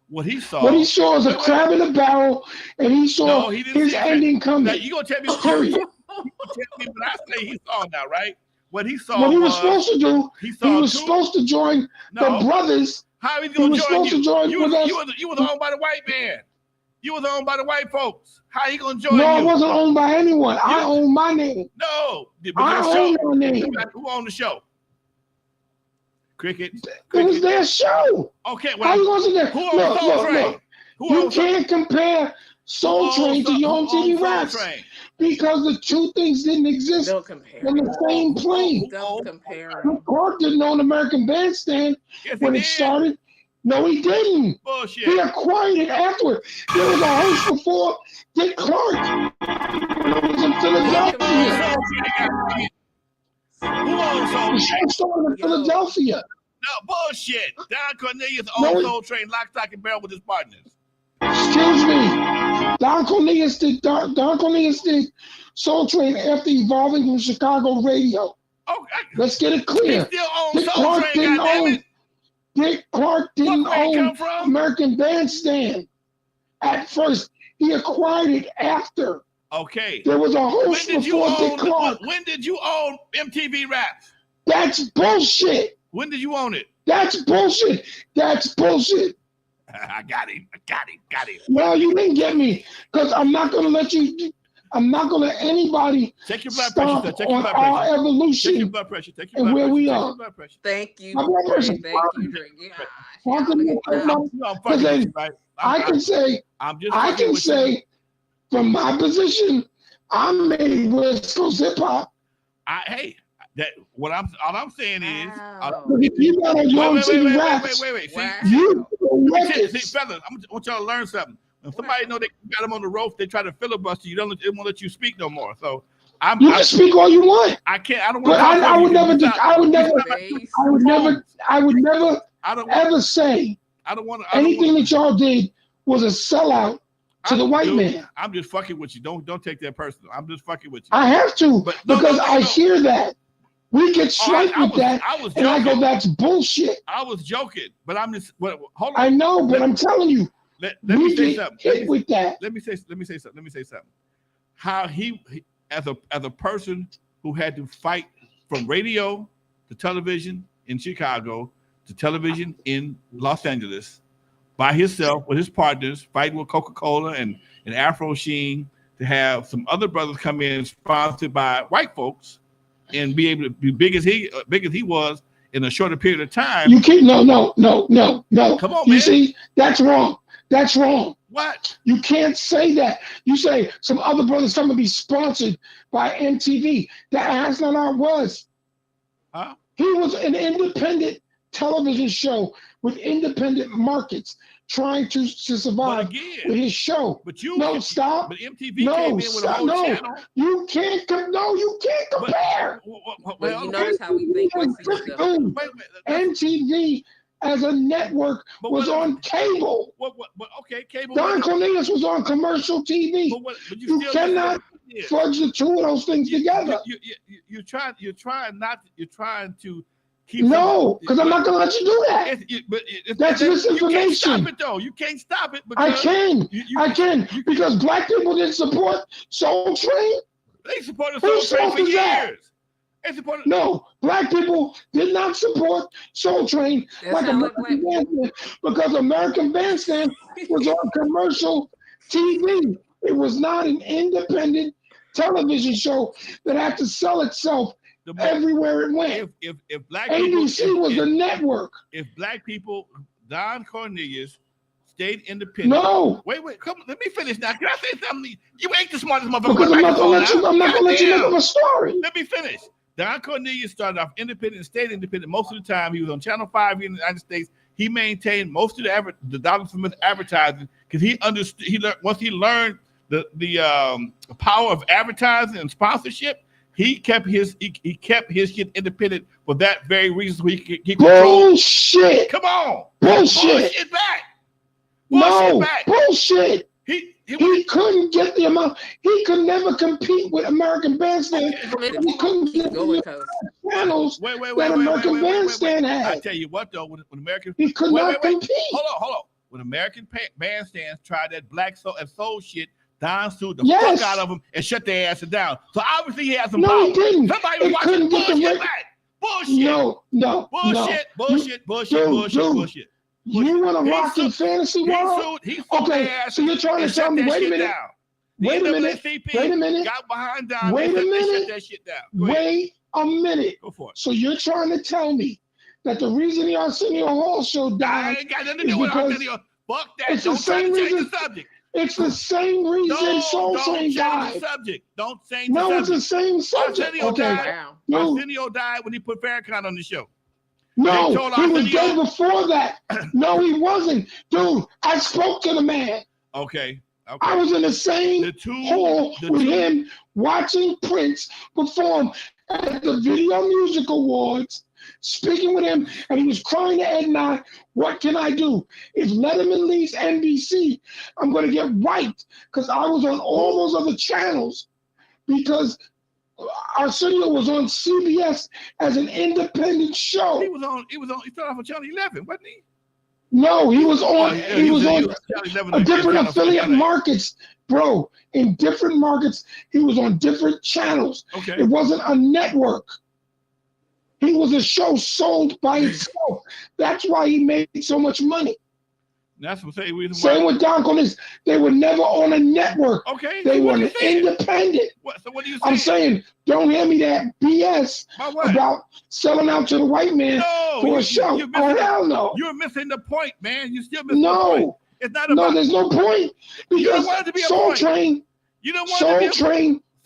What he saw. What he saw is a crab in a barrel, and he saw his ending coming. Now, you gonna tell me? Tell me what I say he saw now, right? What he saw. What he was supposed to do. He was supposed to join the brothers. How he gonna join you? You was owned by the white man. You was owned by the white folks. How he gonna join you? No, I wasn't owned by anyone. I own my name. No, I own my name. Who owned the show? Cricket. It was their show. Okay, well, how you gonna say that? Who owns Soul Train? You can't compare Soul Train to your own TV Raps because the two things didn't exist in the same plane. Don't compare. Clark didn't own American Bandstand when it started. No, he didn't. Bullshit. He acquired it afterward. There was a host before Dick Clark. It was in Philadelphia. Who owns Soul Train? The show started in Philadelphia. No, bullshit. Don Cornelius owned Soul Train, lock, stock, and barrel with his partners. Excuse me. Don Cornelius did Soul Train after evolving from Chicago radio. Okay. Let's get it clear. He still owns Soul Train, goddammit. Dick Clark didn't own American Bandstand at first. He acquired it after. Okay. There was a host before Dick Clark. When did you own MTV Raps? That's bullshit. When did you own it? That's bullshit. That's bullshit. I got him. No, you didn't get me. Because I'm not going to let you... I'm not going to let anybody check your blood pressure. Check your blood pressure. Our evolution. Check your blood pressure. Check your blood pressure. We are. Thank you. Thank you, Drake. I can say, from my position, I made West Coast hip hop. All I'm saying is, you got a young TV raps. Wait. See, fellas, I want y'all to learn something. When somebody know they got them on the rope, they try to filibuster you. They won't let you speak no more. So you can speak all you want. I can't. I don't want. But I would never ever say. I don't want anything that y'all did was a sellout to the white man. I'm just fucking with you. Don't take that personal. I'm just fucking with you. I have to because I hear that. We get straight with that, and I go, that's bullshit. I was joking, but I'm just. Hold on. I know, but I'm telling you. Let me say something. With that. Let me say something. How he as a person who had to fight from radio to television in Chicago to television in Los Angeles by himself with his partners, fighting with Coca-Cola and Afro Sheen, to have some other brothers come in sponsored by white folks and be able to be big as he was in a shorter period of time. You can't. No. Come on, man. You see, that's wrong. That's wrong. What? You can't say that. You say some other brothers come to be sponsored by MTV. That's not how it was. Huh? He was an independent television show with independent markets trying to survive with his show. But stop. But MTV came in with a whole channel. You can't compare. Well, you notice how we think. MTV as a network was on cable. Okay, cable. Don Cornelius was on commercial TV. But you cannot fudge the two of those things together. You're trying to keep. No, because I'm not going to let you do that. That's misinformation. You can't stop it though. You can't stop it. I can. I can because black people didn't support Soul Train. They supported Soul Train for years. No, black people did not support Soul Train like American Bandstand because American Bandstand was on commercial TV. It was not an independent television show that had to sell itself everywhere it went. If black ABC people, was the network. If black people, Don Cornelius stayed independent. No. Wait, come on, let me finish now. Can I say something? You ain't the smartest motherfucker. Because I'm not gonna let you make up a story. Let me finish. Don Cornelius started off independent and stayed independent most of the time. He was on Channel 5 here in the United States. He maintained most of the dollars from his advertising because he understood. Once he learned the power of advertising and sponsorship, he kept his shit independent for that very reason. So he controlled. Bullshit. Come on. Bullshit. Bullshit back. Bullshit back. Bullshit. He couldn't get the amount. He could never compete with American Bandstand. He couldn't get the channels that American Bandstand had. I tell you what, though, when American he could not compete. Hold on. When American Bandstands tried that black soul shit, Don sued the fuck out of them and shut their asses down. So obviously he has some power. He didn't. Somebody was watching bullshit back. Bullshit. Bullshit. You want to rock in fantasy world? Okay, so you're trying to tell me, wait a minute. Wait a minute. Got behind Don. Wait a minute. Shut that shit down. Wait a minute. Go for it. So you're trying to tell me that the reason the Arsenio Hall show died I ain't got nothing to do with Arsenio. Fuck that. It's the same reason. It's the same reason Soul Train died. Don't change the subject. No, it's the same subject. Arsenio died when he put Farrakhan on the show. No, he was dead before that. No, he wasn't. Dude, I spoke to the man. Okay. I was in the same hall with him watching Prince perform at the Video Music Awards, speaking with him, and he was crying to Ed and I, what can I do? If Letterman leaves NBC, I'm going to get wiped, because I was on all those other channels, because Arsenio was on CBS as an independent show. He started off on Channel 11, wasn't he? No, he was on a different affiliate markets, bro. In different markets, he was on different channels. Okay. It wasn't a network. He was a show sold by itself. That's why he made so much money. That's the same reason why. Same with Don Cornelius. They were never on a network. Okay. They were independent. So what are you saying? I'm saying, don't hand me that BS about selling out to the white man for a show. Oh, hell no. You're missing the point, man. You still missing the point. It's not about. No, there's no point. Because Soul Train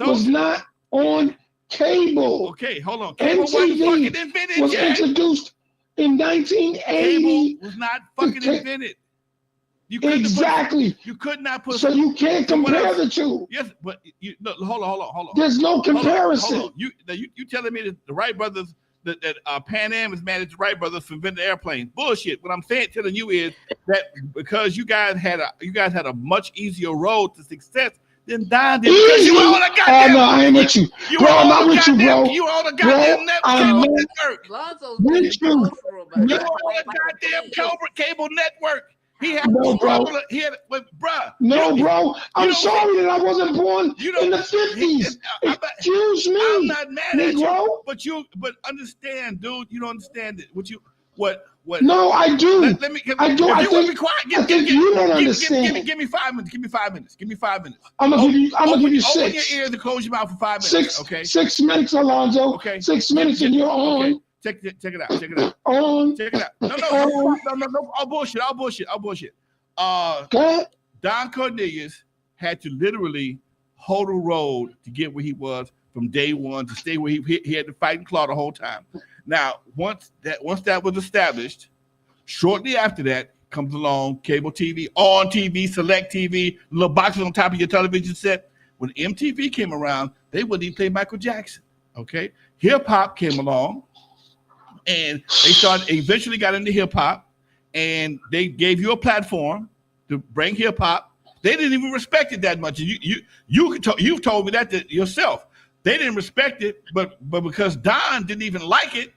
was not on cable. Okay, hold on. Cable wasn't fucking invented was introduced in 1980. Cable was not fucking invented. You could not put. So you can't compare the two. Yes, but hold on. There's no comparison. Hold on. You telling me that the Wright brothers, that Pan Am is mad at the Wright brothers for inventing airplanes? Bullshit. What I'm telling you is that because you guys had a much easier road to success than Don did. Because you were on a goddamn. Oh no, I ain't with you. Bro, I'm not with you, bro. You were on a goddamn network. Lonzo's with you. You were on a goddamn cable network. He had bro. Bro. I'm sorry that I wasn't born in the 50s. Excuse me. I'm not mad at you, but understand, dude. You don't understand it. What? No, I do. Let me. I do. I think, be quiet. I think you don't understand. Give me 5 minutes. Give me 5 minutes. I'm gonna give you 6. Open your ears and close your mouth for 5 minutes. 6. Okay. 6 minutes, Alonzo. Okay. 6 minutes, and you're on. Okay. Check it out. On. Check it out. No. All bullshit. Don Cornelius had to literally hold a road to get where he was from day one, to stay where he had to fight and claw the whole time. Now, once that was established, shortly after that comes along cable TV, on TV, select TV, little boxes on top of your television set. When MTV came around, they wouldn't even play Michael Jackson. Okay, hip hop came along. And they eventually got into hip hop, and they gave you a platform to bring hip hop. They didn't even respect it that much. You've told me that yourself. They didn't respect it, but because Don didn't even like it,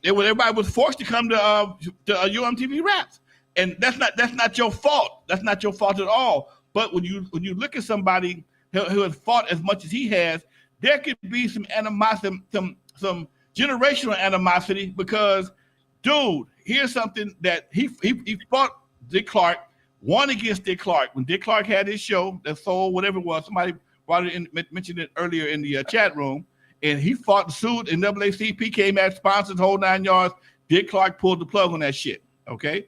everybody was forced to come to UMTV Raps, and that's not your fault. That's not your fault at all. But when you look at somebody who has fought as much as he has, there could be some animosity, some generational animosity, because, dude, here's something that he fought Dick Clark, won against Dick Clark. When Dick Clark had his show, that soul, whatever it was, somebody mentioned it earlier in the chat room, and he fought the suit, and NAACP came at sponsors, whole 9 yards. Dick Clark pulled the plug on that shit, okay?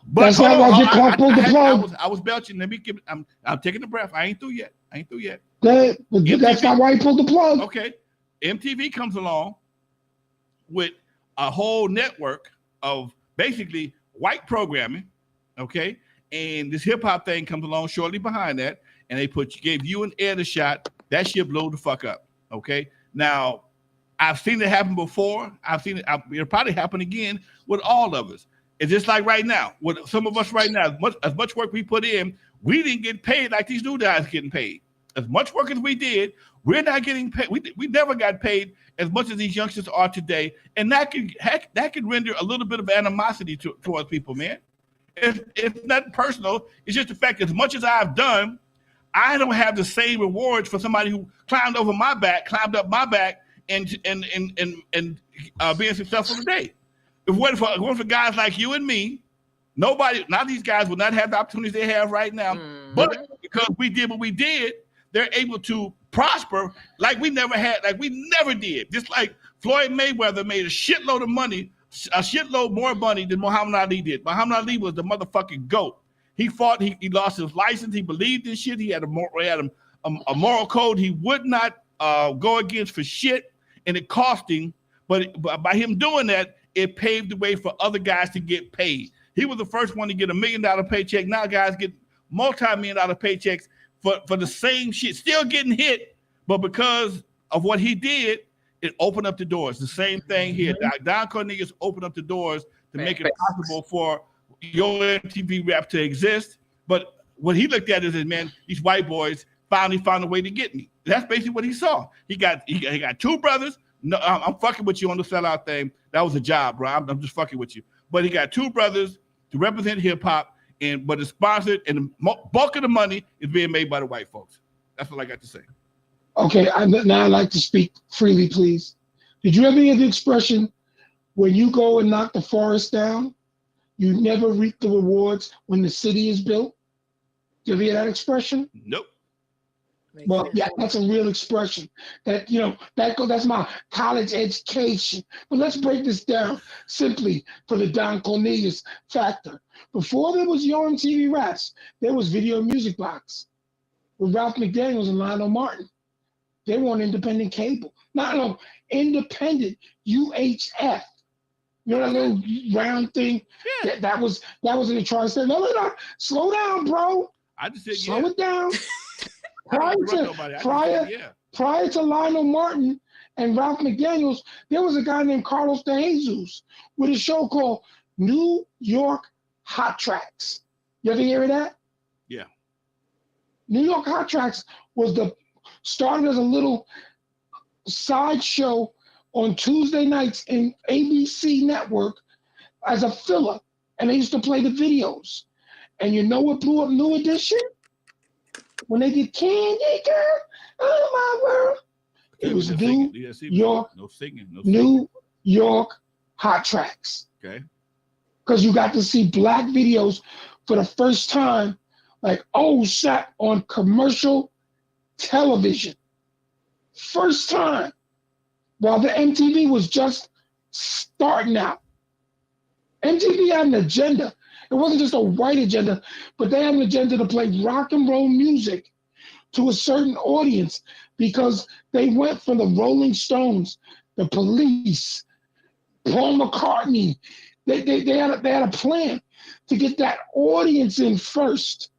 But that's not why Dick Clark pulled the plug. I was belching. I'm taking a breath. I ain't through yet. That's not why he pulled the plug. Okay. MTV comes along with a whole network of basically white programming, okay? And this hip hop thing comes along shortly behind that, and they gave you and Ed a shot. That shit blew the fuck up, okay? Now, I've seen it happen before. It'll probably happen again with all of us. It's just like right now, with some of us right now, as much work we put in, we didn't get paid like these new guys getting paid. As much work as we did, we're not getting paid. We never got paid as much as these youngsters are today, and that can render a little bit of animosity towards people, man. It's not personal. It's just the fact that as much as I've done, I don't have the same rewards for somebody who climbed up my back, and being successful today. If it wasn't for guys like you and me, none these guys would not have the opportunities they have right now. Mm-hmm. But because we did what we did, they're able to prosper like we never did. Just like Floyd Mayweather made a shitload of money, a shitload more money than Muhammad Ali did. Muhammad Ali was the motherfucking GOAT. He fought, he lost his license, he believed in shit, he had a moral code he would not go against for shit, and it cost him. But by him doing that, it paved the way for other guys to get paid. He was the first one to get $1 million paycheck. Now guys get multi-million-dollar paychecks for the same shit, still getting hit, but because of what he did, it opened up the doors. The same thing here. Don Cornelius opened up the doors to make it possible for your MTV rap to exist. But what he looked at is, man, these white boys finally found a way to get me. That's basically what he saw. He got two brothers. No, I'm fucking with you on the sellout thing. That was a job, bro. I'm just fucking with you. But he got two brothers to represent hip hop, but it's sponsored, and the bulk of the money is being made by the white folks. That's all I got to say. Okay, now I'd like to speak freely, please. Did you ever hear the expression, when you go and knock the forest down, you never reap the rewards when the city is built? Did you ever hear that expression? Nope. Well, yeah, that's a real expression. That's my college education. But let's break this down simply for the Don Cornelius factor. Before there was Yo MTV Raps, there was Video Music Box with Ralph McDaniels and Lionel Martin. They were on independent cable. No, independent UHF. You know that little round thing? Yeah. That was in the tri-state. No, slow down, bro. I just said slow it down. Prior to Lionel Martin and Ralph McDaniels, there was a guy named Carlos De Jesus with a show called New York Hot Tracks. You ever hear of that? Yeah. New York Hot Tracks started as a little side show on Tuesday nights in ABC Network as a filler, and they used to play the videos. And you know what blew up New Edition? When they did Candy Girl, oh my world. It was New York, New York Hot Tracks. Okay. Because you got to see black videos for the first time, like shot on commercial television. First time. While the MTV was just starting out. MTV had an agenda. It wasn't just a white agenda, but they had an agenda to play rock and roll music to a certain audience because they went from the Rolling Stones, the Police, Paul McCartney. They had a plan to get that audience in first.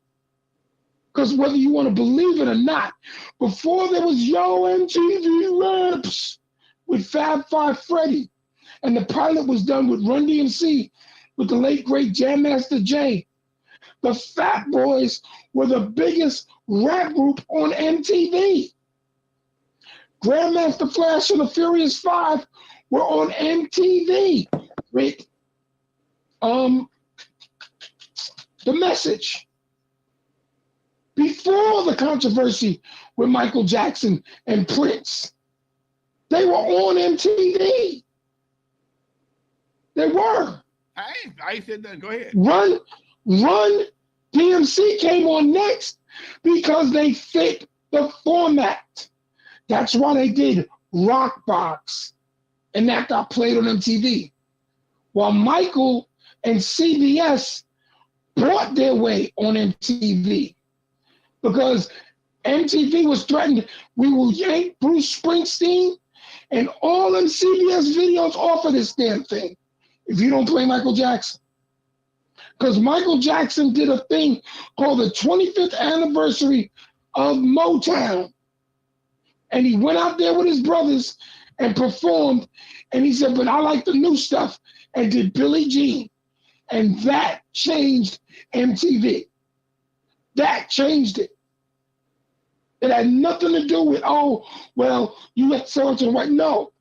Because whether you want to believe it or not, before there was Yo MTV Raps with Fab Five Freddy, and the pilot was done with Run DMC with the late, great Jam Master Jay, the Fat Boys were the biggest rap group on MTV. Grandmaster Flash and the Furious Five were on MTV with The Message. Before the controversy with Michael Jackson and Prince, they were on MTV. They were. I said that. Go ahead. Run DMC came on next because they fit the format. That's why they did Rock Box, and that got played on MTV. While Michael and CBS brought their way on MTV because MTV was threatened. We will yank Bruce Springsteen And all them CBS videos off of this damn thing if you don't play Michael Jackson. Because Michael Jackson did a thing called the 25th anniversary of Motown. And he went out there with his brothers and performed. And he said, but I like the new stuff. And did Billie Jean. And that changed MTV. That changed it. It had nothing to do with, oh, well, you let so-and-so to the right. No.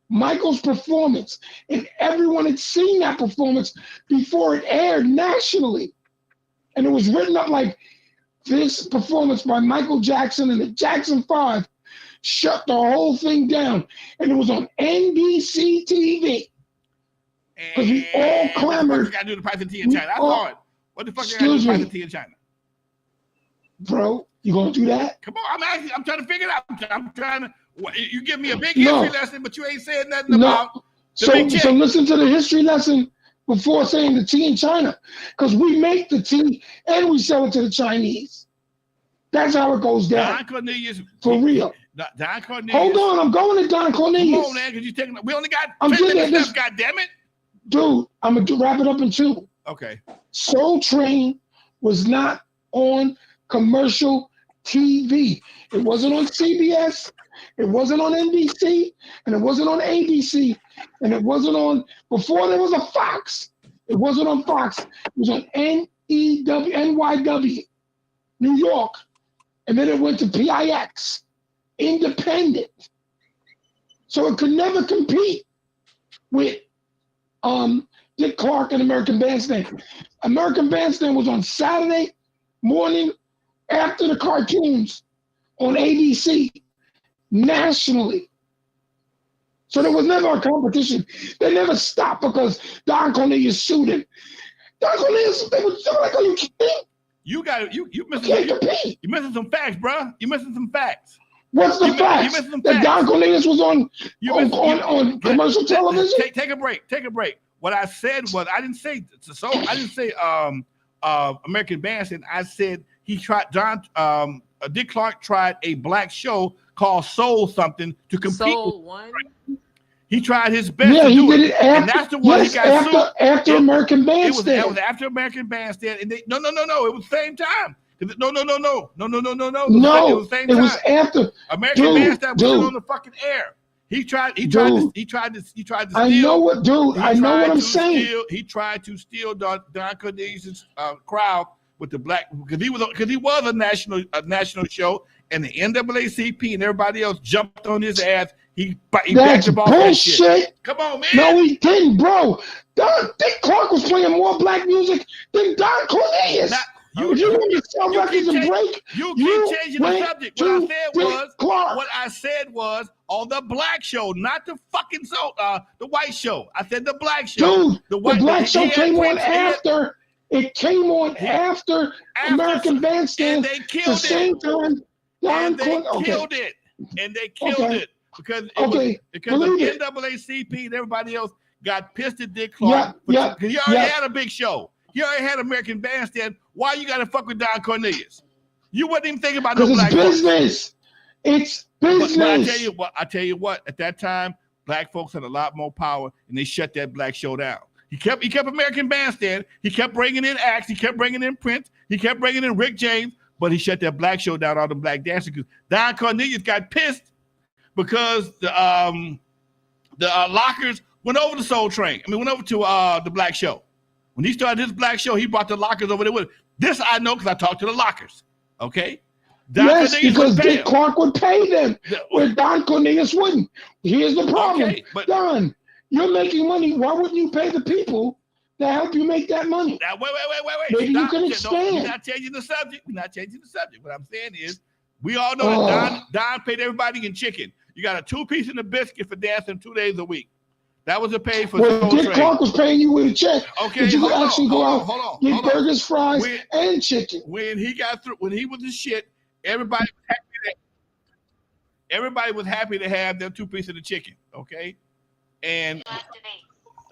Michael's performance, and everyone had seen that performance before it aired nationally. And it was written up like this performance by Michael Jackson and the Jackson 5 shut the whole thing down. And it was on NBC TV. Because we all clamored. What the fuck you got to do the price of tea in China? I saw it. What the fuck you got to do the price of tea in China? Bro, you going to do that? Come on, I'm trying to figure it out. I'm trying to. You give me a big history lesson, but you ain't saying nothing about the big check. So listen to the history lesson before saying the tea in China, because we make the tea and we sell it to the Chinese. That's how it goes down. Don Cornelius, for real. Don Cornelius. Hold on, I'm going to Don Cornelius. Come on, man, because you taking. We only got 10 minutes left. God damn it, dude. I'm gonna wrap it up in 2. Okay. Soul Train was not on commercial TV. It wasn't on CBS. It wasn't on NBC, and it wasn't on ABC, and it wasn't on, before there was a Fox. It wasn't on Fox. It was on NYW, New York, and then it went to PIX, independent. So it could never compete with Dick Clark and American Bandstand. American Bandstand was on Saturday morning after the cartoons on ABC. Nationally. So there was never a competition. They never stopped because Don Cornelius sued him. Don Cornelius, they were like, are you kidding? You missing some facts, bro. You missing some facts. What's the facts? That Don Cornelius was on commercial television? Take a break. Take a break. What I said was I didn't say American Bandstand. I said he tried Dick Clark tried a black show called Soul something to compete. Soul One. He tried his best to do it. After, and that's the one he got sued. After American Bandstand. It was after American Bandstand. And they, no. It was the same time. No. It was the same time. It was after American Bandstand was on the fucking air. He tried to steal. I know what, dude. I know what I'm saying. He tried to steal Don Cornelius' crowd with the black, because he was a national show, and the NAACP and everybody else jumped on his ass. He backed him off that shit. Come on, man. No, he didn't, bro. Dick Clark was playing more black music than Don Cornelius. You want to sell records and break? You keep changing the subject. What I said was on the black show, not the fucking the white show. I said the black show. Dude, the black show came on after. It came on after American Bandstand. And they killed it. And they killed it. And they killed it. Because the NAACP and everybody else got pissed at Dick Clark. Because he already had a big show. He already had American Bandstand. Why you got to fuck with Don Cornelius? You wasn't even thinking about no black folks. It's business. But I tell you what. At that time, black folks had a lot more power, and they shut that black show down. He kept American Bandstand. He kept bringing in acts. He kept bringing in Prince. He kept bringing in Rick James. But he shut that black show down, all the black dancers. Because Don Cornelius got pissed because the Lockers went over to Soul Train. Went over to the black show. When he started his black show, he brought the Lockers over there with him. This I know because I talked to the Lockers. Okay? Yes, because Dick Clark would pay them, where Don Cornelius wouldn't. Here's the problem. Okay, Don, you're making money. Why wouldn't you pay the people that help you make that money? Now, wait. Maybe you can expand. We're not changing the subject. What I'm saying is, we all know that Don paid everybody in chicken. You got a 2-piece and a biscuit for dancing 2 days a week. That was a pay for Soul Train. Dick Clark was paying you with a check. Okay, but you could actually go out, get burgers, fries, and chicken. When he got through, when he was the shit, everybody was happy to have their 2-piece of the chicken. Okay, and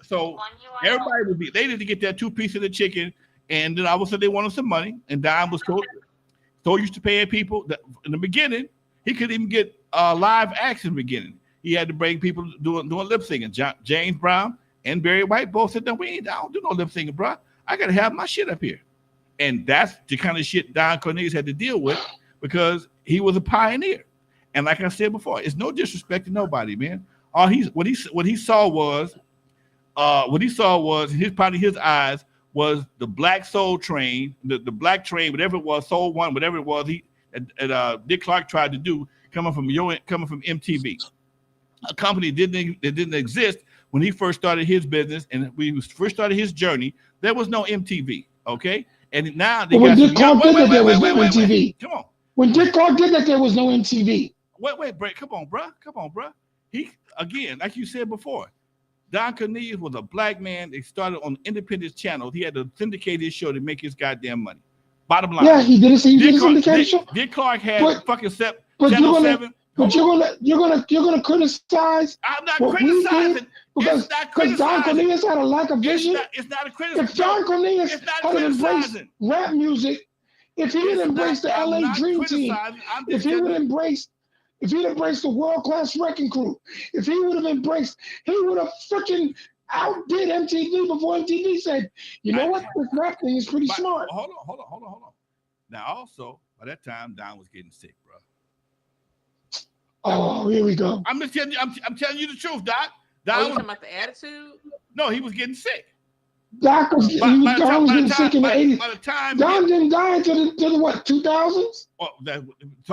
so they needed to get that 2-piece of the chicken, and then all of a sudden they wanted some money, and Don was so used to paying people that in the beginning he couldn't even get live acts in the beginning. he had to bring people doing lip syncing. James Brown and Barry White both said, "No, I don't do no lip syncing, bro. I got to have my shit up here." And that's the kind of shit Don Cornelius had to deal with because he was a pioneer. And like I said before, it's no disrespect to nobody, man. What he saw was his eyes was the black soul train, the black train, whatever it was, Soul One, whatever it was. Dick Clark tried to do coming from MTV, a company that didn't exist when he first started his business and when he first started his journey. There was no MTV, okay? And now they when Dick Clark did that, there was no MTV. Come on. When Dick Clark did that, there was no MTV. Wait, Brett. Come on, bro. He, again, like you said before, Don Cornelius was a black man. They started on independent channels. He had to syndicate his show to make his goddamn money. Bottom line. Yeah, he did a syndicated show. Dick Clark had fucking Channel 7. But you're gonna criticize. I'm not criticizing. Because Don Cornelius had a lack of vision. It's not a criticism. If Don Cornelius had embraced rap music, if he had embraced the LA Dream Team, if he'd embraced the world-class wrecking crew, if he would have freaking outdid MTV before MTV said, you know what, this rap thing is pretty smart. Hold on. Now also, by that time, Don was getting sick, bro. Oh, here we go. I'm telling you the truth, Doc. You talking about the attitude? No, he was getting sick. Doc was getting sick in the 80s. By the time Don didn't die until the what, 2000s?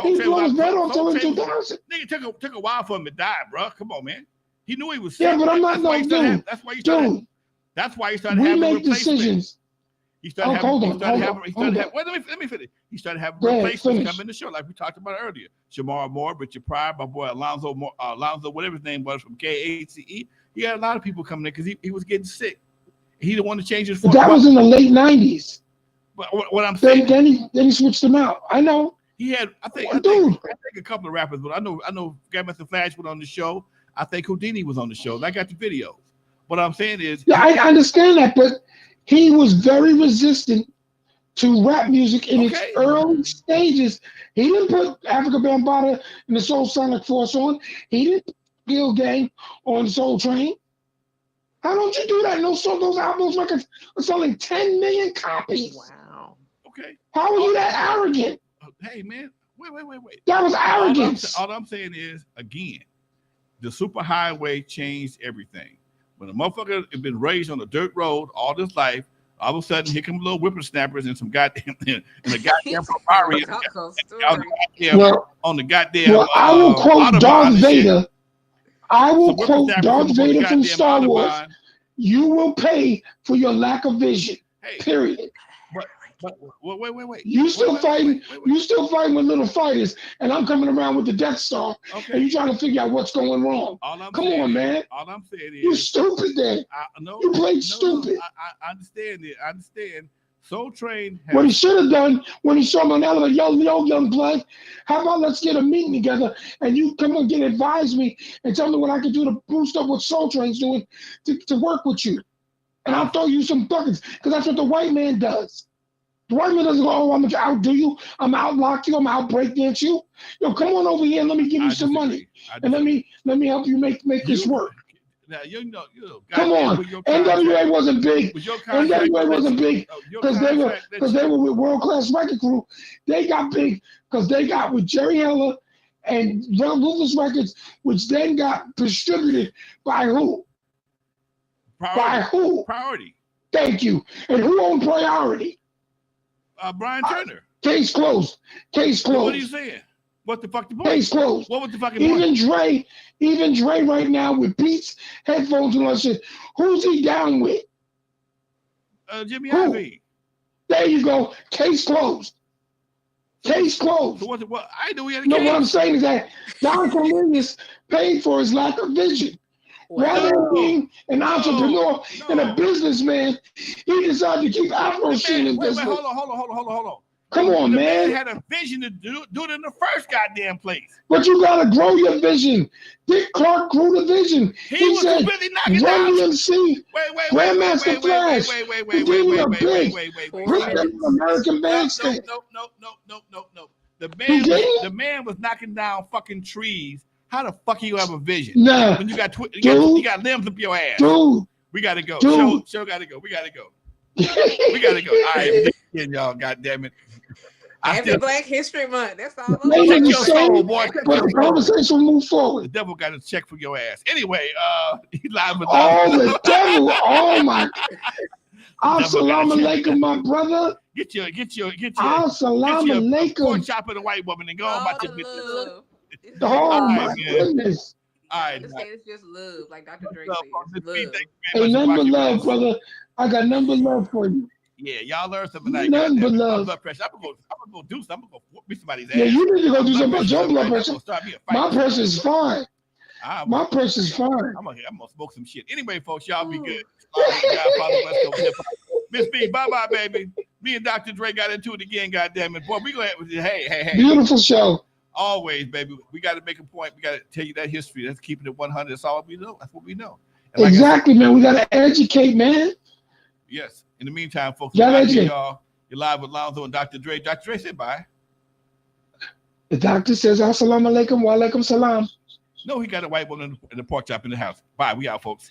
He blew his head off until 2000. Nigga took a while for him to die, bro. Come on, man. He knew he was sick. Yeah, but I'm not no dude. That's why he started having make decisions. He started let me finish. He started having replacements come in the show, like we talked about earlier. Shamar Moore, Richard Pryor, my boy Lonzo, whatever his name was from KACE. He had a lot of people coming in because he was getting sick. He didn't want to change his. But that was in the late 90s. But what I'm saying, then he switched them out. I know. He had, I think a couple of rappers, but I know Grandmaster Flash went on the show. I think Houdini was on the show. And I got the videos. What I'm saying is, yeah, I understand that, but he was very resistant to rap music in its early stages. He didn't put Africa Bambaataa and the Soul Sonic Force on. He didn't put Bill Gang on Soul Train. How don't you do that? Those albums records are selling 10 million copies. Wow. Okay. How are you that arrogant? Hey, man. Wait. That was arrogance. All I'm saying is, again, the superhighway changed everything. When a motherfucker had been raised on a dirt road all his life, all of a sudden, here come little whippersnappers and some goddamn Ferrari on the goddamn. Well, I will quote Darth Vader. I will quote Darth Vader from Star Wars. You will pay for your lack of vision. Period. Wait. You still fighting with little fighters, and I'm coming around with the Death Star, and you trying to figure out what's going wrong. Come on, man. All I'm saying is you stupid then. You played stupid. I understand it. I understand. Soul Train. What he should have done when he saw me on the elevator, yo, young blood, how about let's get a meeting together and you come and advise me and tell me what I can do to boost up what Soul Train's doing to work with you. And I'll throw you some buckets, because that's what the white man does. The white man doesn't go, oh, I'm going to outdo you, I'm going to outlock you, I'm going to outbreakdance you. Yo, come on over here and let me give you some money. And let me help you make this work. Now, come on, NWA wasn't big. NWA wasn't big because they were with World Class Record Crew. They got big because they got with Jerry Heller and Young Ruthless Records, which then got distributed by who? Priority. Thank you. And who owned Priority? Brian Turner. Case closed. What are you saying? What the fuck the point? Case closed. What was the fucking point? Even Dre right now with Beats, headphones and all that shit. Who's he down with? Jimmy Iovine. There you go. Case closed. Case closed. So what I know we had a case. No, what I'm saying is that Don Cornelius paid for his lack of vision. Rather than being an entrepreneur and a businessman, he decided to keep Afro scene in business. Hold on. Come on, man. He had a vision to do it in the first goddamn place. But you gotta grow your vision. Dick Clark grew the vision. He was said, really knocking down. Run DMC, Grandmaster Flash, wait. American Bandstand. No. The man was knocking down fucking trees How the fuck you have a vision? Nah, when you got limbs up your ass. Dude, we gotta go. Dude. Show gotta go. We gotta go. We gotta go. All right, y'all. God damn it. Happy Black History Month. That's all. Check your soul, boy. But the conversation will move forward. The devil got a check for your ass. Anyway, he's live with the devil. Oh my. Assalamu alaikum, my brother. Get your Assalamu alaikum. Pork chop of the white woman and go on about your business. Oh my goodness. All right. This is just love, like Dr. Dre says. Love. Hey, nothing but love, brother. I got nothing but love for you. Yeah, y'all learn something tonight. Nothing but love. Blood pressure. I'm gonna go do something. I'm gonna go whoop me somebody's ass. Yeah, you need to go do something about your blood pressure. My pressure is fine. My pressure is fine. I'm gonna smoke some shit. Anyway, folks, y'all be good. Miss B, bye-bye, baby. Me and Dr. Dre got into it again, goddammit. Boy, we gonna hey. Beautiful show. Always, baby. We got to make a point. We got to tell you that history. That's keeping it 100. That's all we know. That's what we know. And exactly, man. We got to educate, man. Yes. In the meantime, folks, y'all, you're live with Lonzo and Dr. Dre. Dr. Dre said bye. The doctor says, assalamu alaikum wa alaikum salam. No, he got a white woman in the pork chop in the house. Bye. We out, folks.